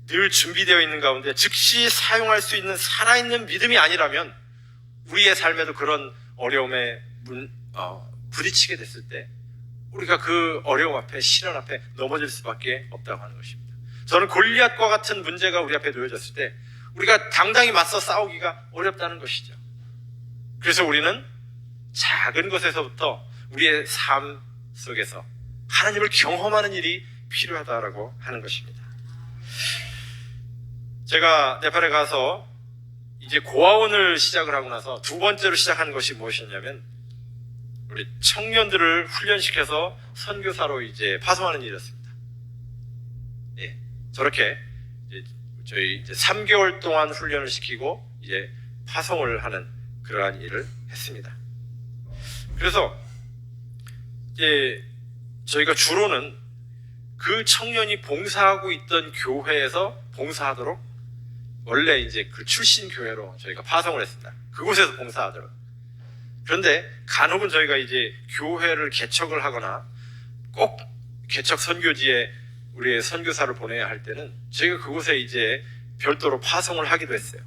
늘 준비되어 있는 가운데 즉시 사용할 수 있는 살아있는 믿음이 아니라면 우리의 삶에도 그런 어려움에 부딪히게 됐을 때 우리가 그 어려움 앞에, 시련 앞에 넘어질 수밖에 없다고 하는 것입니다. 저는 골리앗과 같은 문제가 우리 앞에 놓여졌을 때 우리가 당당히 맞서 싸우기가 어렵다는 것이죠. 그래서 우리는 작은 것에서부터 우리의 삶 속에서 하나님을 경험하는 일이 필요하다라고 하는 것입니다. 제가 네팔에 가서 이제 고아원을 시작을 하고 나서 두 번째로 시작한 것이 무엇이었냐면 우리 청년들을 훈련시켜서 선교사로 이제 파송하는 일이었습니다. 예, 저렇게 저희 이제 3개월 동안 훈련을 시키고 이제 파송을 하는 그러한 일을 했습니다. 그래서 이제 저희가 주로는 그 청년이 봉사하고 있던 교회에서 봉사하도록 원래 이제 그 출신 교회로 저희가 파송을 했습니다. 그곳에서 봉사하도록. 그런데 간혹은 저희가 이제 교회를 개척을 하거나 꼭 개척 선교지에 우리의 선교사를 보내야 할 때는 저희가 그곳에 이제 별도로 파송을 하기도 했어요.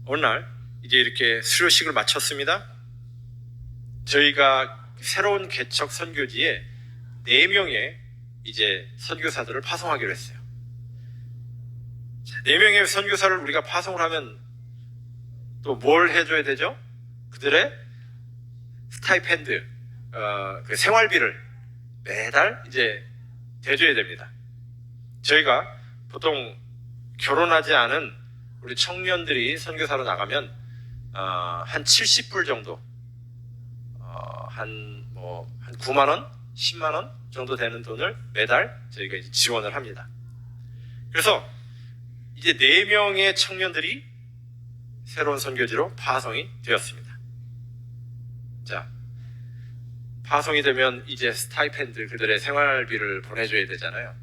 어느 날 이제 이렇게 수료식을 마쳤습니다. 저희가 새로운 개척 선교지에 4명의 이제 선교사들을 파송하기로 했어요. 4명의 선교사를 우리가 파송을 하면 또 뭘 해줘야 되죠? 그들의 스타이펜드, 그 생활비를 매달 이제 대줘야 됩니다. 저희가 보통 결혼하지 않은 우리 청년들이 선교사로 나가면 한 70불 정도, 한 9만 원, 10만 원 정도 되는 돈을 매달 저희가 이제 지원을 합니다. 그래서 이제 4명의 청년들이 새로운 선교지로 파송이 되었습니다. 자, 파송이 되면 이제 스타이펜드, 그들의 생활비를 보내줘야 되잖아요.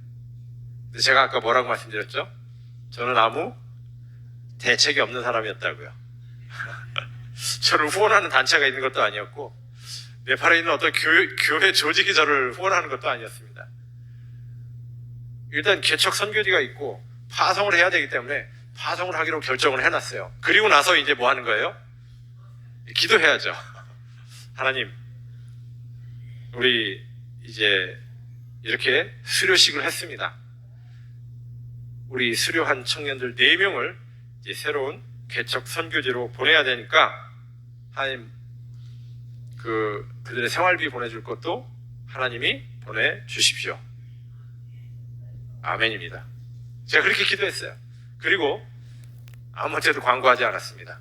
근데 제가 아까 뭐라고 말씀드렸죠? 저는 아무 대책이 없는 사람이었다고요. 저를 후원하는 단체가 있는 것도 아니었고 네팔에 있는 어떤 교회 조직이 저를 후원하는 것도 아니었습니다. 일단 개척 선교지가 있고 파송을 해야 되기 때문에 파송을 하기로 결정을 해놨어요. 그리고 나서 이제 뭐 하는 거예요? 기도해야죠. 하나님, 우리 이제 이렇게 수료식을 했습니다. 우리 수료한 청년들 4명을 이제 새로운 개척 선교지로 보내야 되니까 하나님 그들의 생활비 보내줄 것도 하나님이 보내주십시오. 아멘입니다. 제가 그렇게 기도했어요. 그리고 아무한테도 광고하지 않았습니다.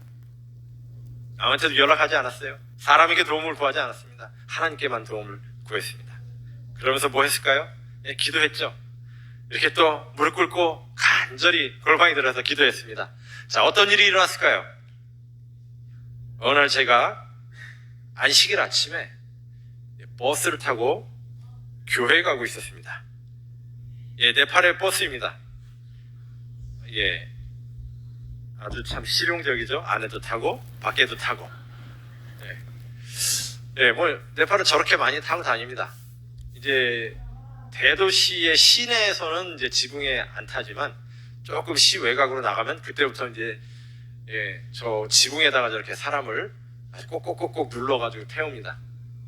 아무한테도 연락하지 않았어요. 사람에게 도움을 구하지 않았습니다. 하나님께만 도움을 구했습니다. 그러면서 뭐 했을까요? 예, 기도했죠. 이렇게 또 무릎 꿇고 간절히 골방에 들어서 기도했습니다. 자, 어떤 일이 일어났을까요? 어느 날 제가 안식일 아침에 버스를 타고 교회에 가고 있었습니다. 예, 네팔의 버스입니다. 예, 아주 참 실용적이죠. 안에도 타고 밖에도 타고. 예, 뭐 네팔은 저렇게 많이 타고 다닙니다. 이제 대도시의 시내에서는 이제 지붕에 안 타지만 조금 시 외곽으로 나가면 그때부터 이제 저 지붕에다가 저렇게 사람을 꼭꼭꼭꼭 눌러가지고 태웁니다.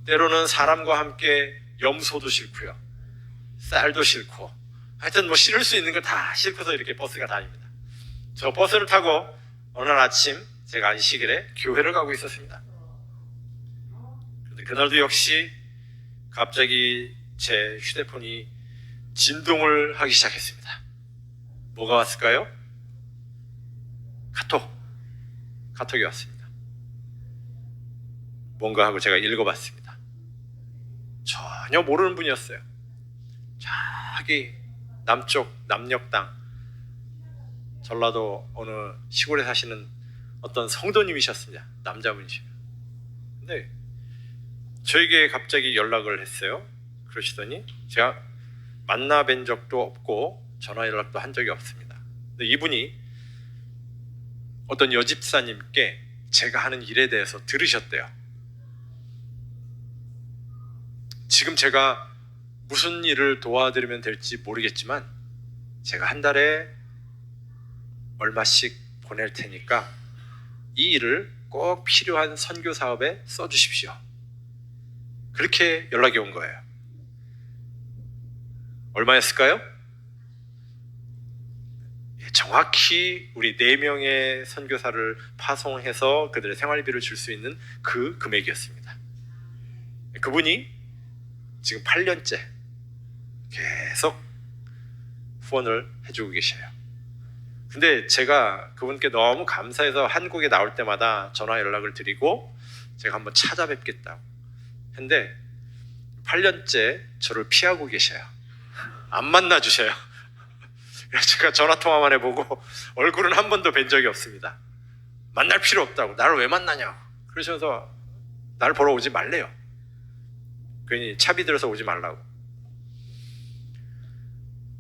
때로는 사람과 함께 염소도 싫고요, 쌀도 싫고, 하여튼 뭐 실을 수 있는 거 다 싣고서 이렇게 버스가 다닙니다. 저 버스를 타고 어느 날 아침 제가 안식일에 교회를 가고 있었습니다. 그런데 그날도 역시 갑자기 제 휴대폰이 진동을 하기 시작했습니다. 뭐가 왔을까요? 카톡이 왔습니다. 뭔가 하고 제가 읽어봤습니다. 전혀 모르는 분이었어요. 저기 남쪽 남녘땅 전라도 어느 시골에 사시는 어떤 성도님이셨습니다. 남자분이시요. 근데 저에게 갑자기 연락을 했어요. 그러시더니 제가 만나 뵌 적도 없고 전화 연락도 한 적이 없습니다. 근데 이분이 어떤 여집사님께 제가 하는 일에 대해서 들으셨대요. 지금 제가 무슨 일을 도와드리면 될지 모르겠지만 제가 한 달에 얼마씩 보낼 테니까 이 일을 꼭 필요한 선교 사업에 써주십시오. 그렇게 연락이 온 거예요. 얼마였을까요? 정확히 우리 4명의 선교사를 파송해서 그들의 생활비를 줄 수 있는 그 금액이었습니다. 그분이 지금 8년째 계속 후원을 해주고 계셔요. 근데 제가 그분께 너무 감사해서 한국에 나올 때마다 전화 연락을 드리고 제가 한번 찾아뵙겠다고 했는데 8년째 저를 피하고 계셔요. 안 만나주셔요. 그래서 제가 전화통화만 해보고 얼굴은 한 번도 뵌 적이 없습니다. 만날 필요 없다고, 나를 왜 만나냐고 그러셔서 나를 보러 오지 말래요. 괜히 차비 들어서 오지 말라고.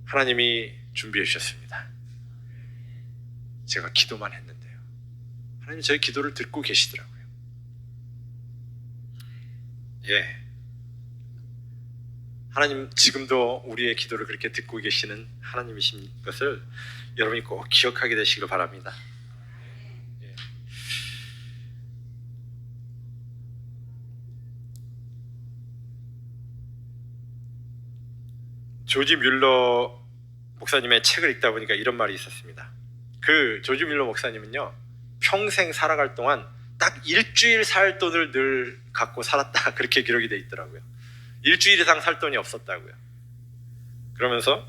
하나님이 준비해 주셨습니다. 제가 기도만 했는데요, 하나님이 저의 기도를 듣고 계시더라고요. 예, 하나님 지금도 우리의 기도를 그렇게 듣고 계시는 하나님이신 것을 여러분이 꼭 기억하게 되시길 바랍니다. 예. 조지 뮬러 목사님의 책을 읽다 보니까 이런 말이 있었습니다. 그 조지 뮬러 목사님은요, 평생 살아갈 동안 딱 일주일 살 돈을 늘 갖고 살았다, 그렇게 기록이 돼 있더라고요. 일주일 이상 살 돈이 없었다고요. 그러면서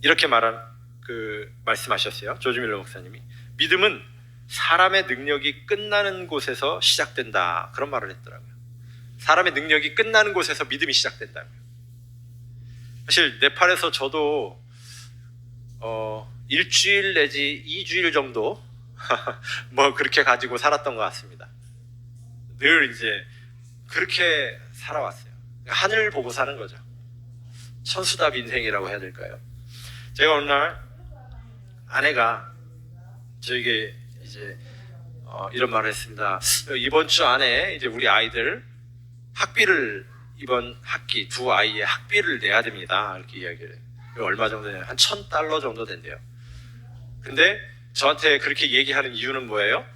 이렇게 말씀하셨어요. 조지 뮬러 목사님이 믿음은 사람의 능력이 끝나는 곳에서 시작된다, 그런 말을 했더라고요. 사람의 능력이 끝나는 곳에서 믿음이 시작된다고요. 사실 네팔에서 저도 일주일 내지 2주일 정도 뭐 그렇게 가지고 살았던 것 같습니다. 늘 이제 그렇게 살아왔어요. 하늘 보고 사는 거죠. 천수답 인생이라고 해야 될까요? 제가 어느 날 아내가 저에게 이제 이런 말을 했습니다. 이번 주 안에 이제 우리 아이들 학비를, 이번 학기 두 아이의 학비를 내야 됩니다, 이렇게 이야기를 해요. 얼마 정도 되냐, 한 $1,000 정도 된대요. 근데 저한테 그렇게 얘기하는 이유는 뭐예요?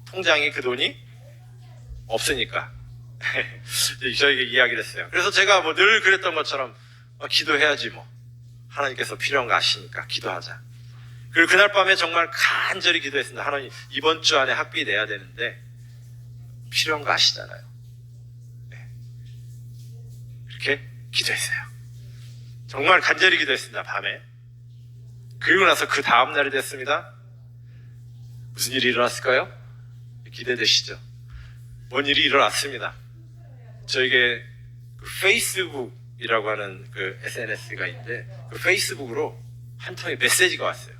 통장에 그 돈이 없으니까. 저에게 이야기를 했어요. 그래서 제가 뭐 늘 그랬던 것처럼 기도해야지 뭐, 하나님께서 필요한 거 아시니까 기도하자. 그리고 그날 밤에 정말 간절히 기도했습니다. 하나님, 이번 주 안에 학비 내야 되는데 필요한 거 아시잖아요. 네. 그렇게 기도했어요. 정말 간절히 기도했습니다, 밤에. 그리고 나서 그 다음 날이 됐습니다. 무슨 일이 일어났을까요? 기대되시죠? 뭔 일이 일어났습니다. 저에게 그 페이스북이라고 하는 그 SNS가 있는데, 그 페이스북으로 한 통의 메시지가 왔어요.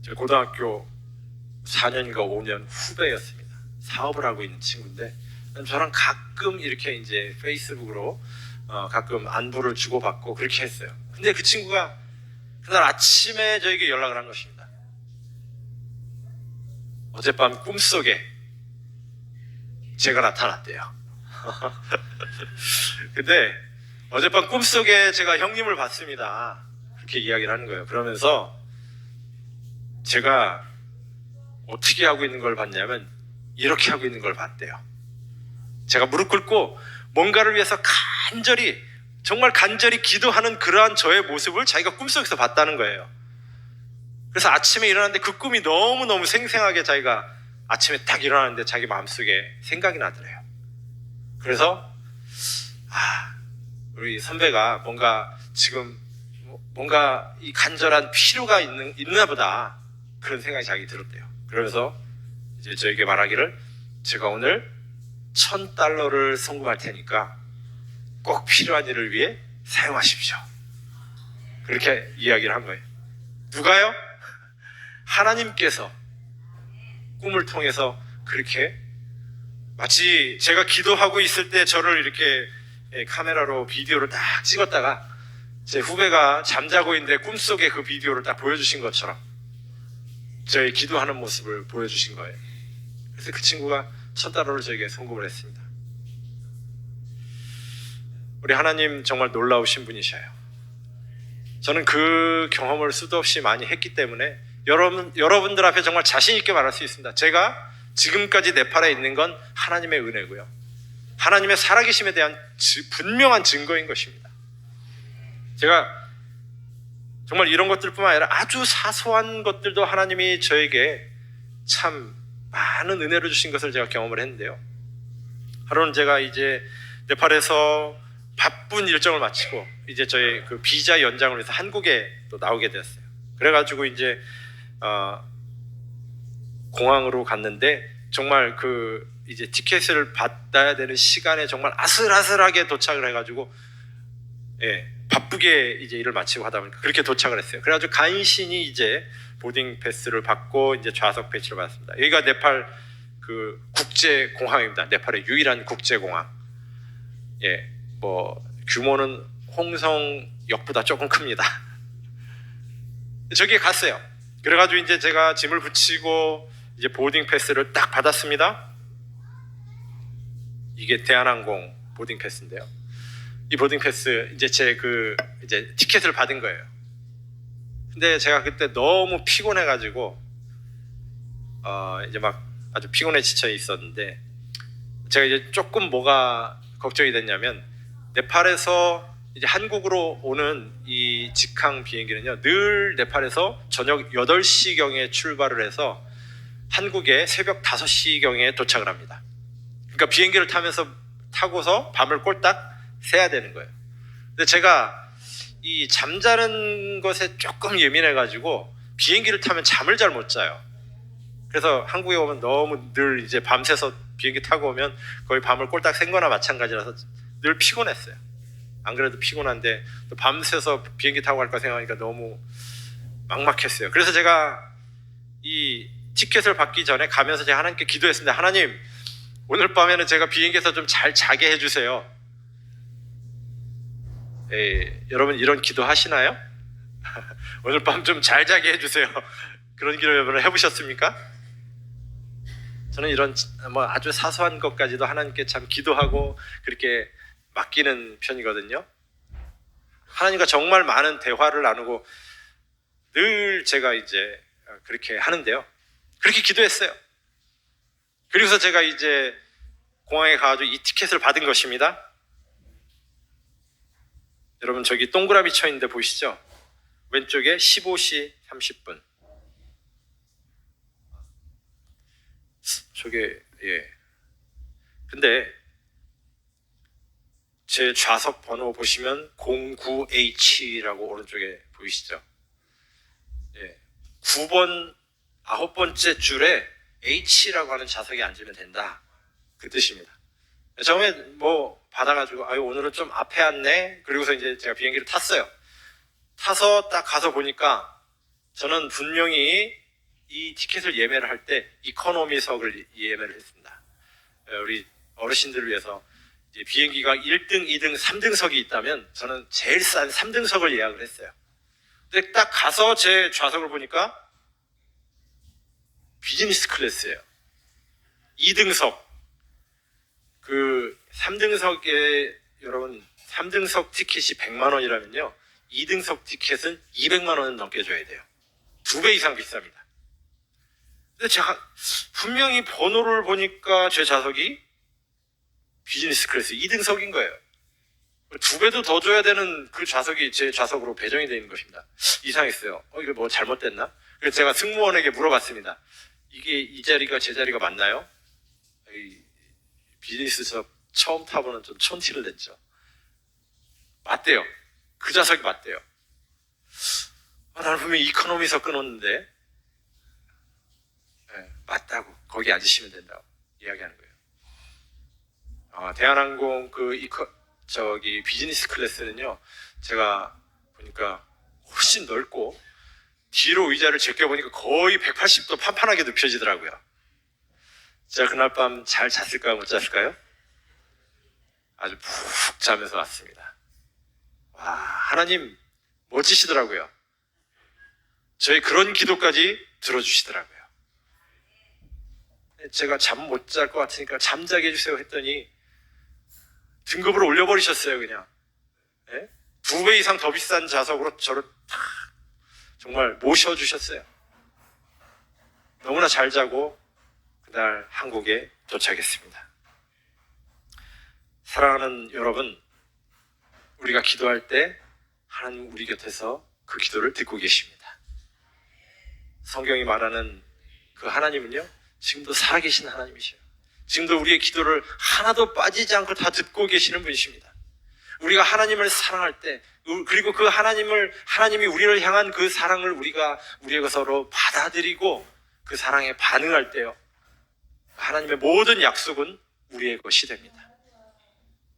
제 고등학교 4년인가 5년 후배였습니다. 사업을 하고 있는 친구인데, 저랑 가끔 이렇게 이제 페이스북으로 가끔 안부를 주고받고 그렇게 했어요. 근데 그 친구가 그날 아침에 저에게 연락을 한 것입니다. 어젯밤 꿈속에 제가 나타났대요. 근데 어젯밤 꿈속에 제가 형님을 봤습니다, 그렇게 이야기를 하는 거예요. 그러면서 제가 어떻게 하고 있는 걸 봤냐면 이렇게 하고 있는 걸 봤대요. 제가 무릎 꿇고 뭔가를 위해서 간절히, 정말 간절히 기도하는 그러한 저의 모습을 자기가 꿈속에서 봤다는 거예요. 그래서 아침에 일어났는데 그 꿈이 너무너무 생생하게 자기가 아침에 딱 일어나는데 자기 마음속에 생각이 나더래요. 그래서 우리 선배가 뭔가 이 간절한 필요가 있나 보다, 그런 생각이 자기 들었대요. 그러면서 이제 저에게 말하기를, 제가 오늘 $1,000를 송금할 테니까 꼭 필요한 일을 위해 사용하십시오. 그렇게 이야기를 한 거예요. 누가요? 하나님께서 꿈을 통해서 그렇게, 마치 제가 기도하고 있을 때 저를 이렇게 카메라로 비디오를 딱 찍었다가 제 후배가 잠자고 있는데 꿈속에 그 비디오를 딱 보여주신 것처럼 저의 기도하는 모습을 보여주신 거예요. 그래서 그 친구가 $1,000를 저에게 송금을 했습니다. 우리 하나님 정말 놀라우신 분이셔요. 저는 그 경험을 수도 없이 많이 했기 때문에 여러분들 앞에 정말 자신 있게 말할 수 있습니다. 제가 지금까지 네팔에 있는 건 하나님의 은혜고요, 하나님의 살아계심에 대한 분명한 증거인 것입니다. 제가 정말 이런 것들뿐만 아니라 아주 사소한 것들도 하나님이 저에게 참 많은 은혜를 주신 것을 제가 경험을 했는데요. 하루는 제가 이제 네팔에서 바쁜 일정을 마치고 이제 저희 그 비자 연장을 위해서 한국에 또 나오게 되었어요. 그래가지고 이제 공항으로 갔는데 정말 그 이제 티켓을 받아야 되는 시간에 정말 아슬아슬하게 도착을 해가지고, 바쁘게 이제 일을 마치고 하다 보니까 그렇게 도착을 했어요. 그래가지고 간신히 이제 보딩 패스를 받고 이제 좌석 배치를 받았습니다. 여기가 네팔 그 국제공항입니다. 네팔의 유일한 국제공항. 뭐 규모는 홍성역보다 조금 큽니다. 저기에 갔어요. 그래가지고 이제 제가 짐을 붙이고 이제 보딩 패스를 딱 받았습니다. 이게 대한항공 보딩 패스인데요. 이 보딩 패스 이제 이제 티켓을 받은 거예요. 근데 제가 그때 너무 피곤해가지고 이제 막 아주 피곤해 지쳐 있었는데, 제가 이제 조금 뭐가 걱정이 됐냐면, 네팔에서 이제 한국으로 오는 이 직항 비행기는요, 늘 네팔에서 저녁 8시경에 출발을 해서 한국에 새벽 5시경에 도착을 합니다. 그러니까 비행기를 타고서 밤을 꼴딱 새야 되는 거예요. 근데 제가 이 잠자는 것에 조금 예민해가지고 비행기를 타면 잠을 잘 못 자요. 그래서 한국에 오면 너무 늘 이제 밤새서 비행기 타고 오면 거의 밤을 꼴딱 샌 거나 마찬가지라서 늘 피곤했어요. 안 그래도 피곤한데 또 밤새서 비행기 타고 갈까 생각하니까 너무 막막했어요. 그래서 제가 이 티켓을 받기 전에 가면서 제가 하나님께 기도했습니다. 하나님, 오늘 밤에는 제가 비행기에서 좀 잘 자게 해주세요. 여러분 이런 기도 하시나요? 오늘 밤 좀 잘 자게 해주세요. 그런 기도 여러분 해보셨습니까? 저는 이런 뭐 아주 사소한 것까지도 하나님께 참 기도하고 그렇게 맡기는 편이거든요. 하나님과 정말 많은 대화를 나누고 늘 제가 이제 그렇게 하는데요. 그렇게 기도했어요. 그리고서 제가 이제 공항에 가가지고 이 티켓을 받은 것입니다. 여러분 저기 동그라미 쳐 있는데 보이시죠? 왼쪽에 15시 30분. 저게 근데 제 좌석 번호 보시면 09H라고 오른쪽에 보이시죠? 9번 9번째 줄에 H라고 하는 좌석에 앉으면 된다, 그 뜻입니다. 처음에 뭐 받아가지고 오늘은 좀 앞에 앉네. 그리고서 이제 제가 비행기를 탔어요. 타서 딱 가서 보니까 저는 분명히 이 티켓을 예매를 할 때 이코노미석을 예매를 했습니다. 우리 어르신들을 위해서 이제 비행기가 1등, 2등, 3등석이 있다면 저는 제일 싼 3등석을 예약을 했어요. 근데 딱 가서 제 좌석을 보니까 비즈니스 클래스예요. 2등석. 그 3등석에 여러분 3등석 티켓이 100만 원이라면요. 2등석 티켓은 200만 원은 넘게 줘야 돼요. 2배 이상 비쌉니다. 근데 제가 분명히 번호를 보니까 제 좌석이 비즈니스 클래스 2등석인 거예요. 2배도 더 줘야 되는 그 좌석이 제 좌석으로 배정이 되어 있는 것입니다. 이상했어요. 이거 뭐 잘못됐나? 그래서 제가 승무원에게 물어봤습니다. 이게 이 자리가 제 자리가 맞나요? 비즈니스석 처음 타보는 좀 촌티를 냈죠. 맞대요. 그 좌석이 맞대요. 나는 분명히 이코노미석 끊었는데 네, 맞다고. 거기 앉으시면 된다고 이야기하는 거예요. 대한항공 비즈니스 클래스는요, 제가 보니까 훨씬 넓고 뒤로 의자를 제껴보니까 거의 180도 판판하게 눕혀지더라고요. 제가 그날 밤 잘 잤을까요? 못 잤을까요? 아주 푹 자면서 왔습니다. 와, 하나님 멋지시더라고요. 저희 그런 기도까지 들어주시더라고요. 제가 잠 못 잘 것 같으니까 잠자게 해주세요 했더니 등급을 올려버리셨어요. 그냥 2배 이상 더 비싼 좌석으로 저를 탁 정말 모셔주셨어요. 너무나 잘 자고 그날 한국에 도착했습니다. 사랑하는 여러분, 우리가 기도할 때 하나님 우리 곁에서 그 기도를 듣고 계십니다. 성경이 말하는 그 하나님은요, 지금도 살아계신 하나님이셔요. 지금도 우리의 기도를 하나도 빠지지 않고 다 듣고 계시는 분이십니다. 우리가 하나님을 사랑할 때, 그리고 그 하나님이 우리를 향한 그 사랑을 우리에게 서로 받아들이고 그 사랑에 반응할 때요, 하나님의 모든 약속은 우리의 것이 됩니다.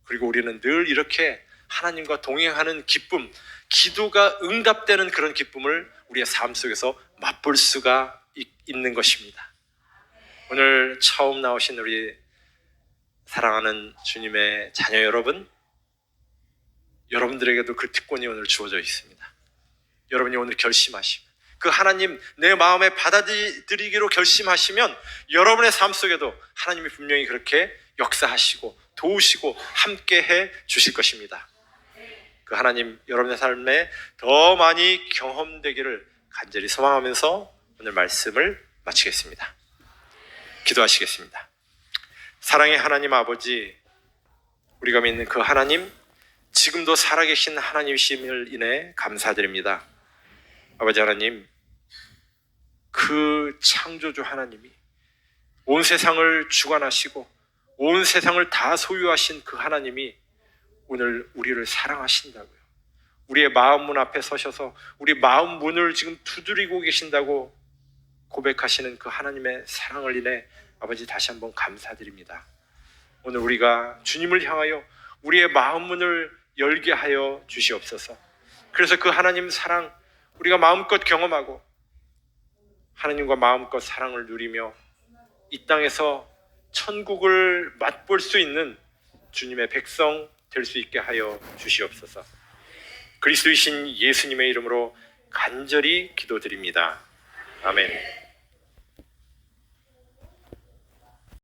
그리고 우리는 늘 이렇게 하나님과 동행하는 기쁨, 기도가 응답되는 그런 기쁨을 우리의 삶 속에서 맛볼 수가 있는 것입니다. 오늘 처음 나오신 우리 사랑하는 주님의 자녀 여러분, 여러분들에게도 그 특권이 오늘 주어져 있습니다. 여러분이 오늘 결심하시면, 그 하나님 내 마음에 받아들이기로 결심하시면 여러분의 삶 속에도 하나님이 분명히 그렇게 역사하시고 도우시고 함께해 주실 것입니다. 그 하나님 여러분의 삶에 더 많이 경험되기를 간절히 소망하면서 오늘 말씀을 마치겠습니다. 기도하시겠습니다. 사랑의 하나님 아버지, 우리가 믿는 그 하나님, 지금도 살아계신 하나님이심을 인해 감사드립니다. 아버지 하나님, 그 창조주 하나님이 온 세상을 주관하시고 온 세상을 다 소유하신 그 하나님이 오늘 우리를 사랑하신다고요. 우리의 마음 문 앞에 서셔서 우리 마음 문을 지금 두드리고 계신다고 고백하시는 그 하나님의 사랑을 인해 아버지 다시 한번 감사드립니다. 오늘 우리가 주님을 향하여 우리의 마음 문을 열게 하여 주시옵소서. 그래서 그 하나님 사랑 우리가 마음껏 경험하고 하나님과 마음껏 사랑을 누리며 이 땅에서 천국을 맛볼 수 있는 주님의 백성 될 수 있게 하여 주시옵소서. 그리스도이신 예수님의 이름으로 간절히 기도드립니다. 아멘.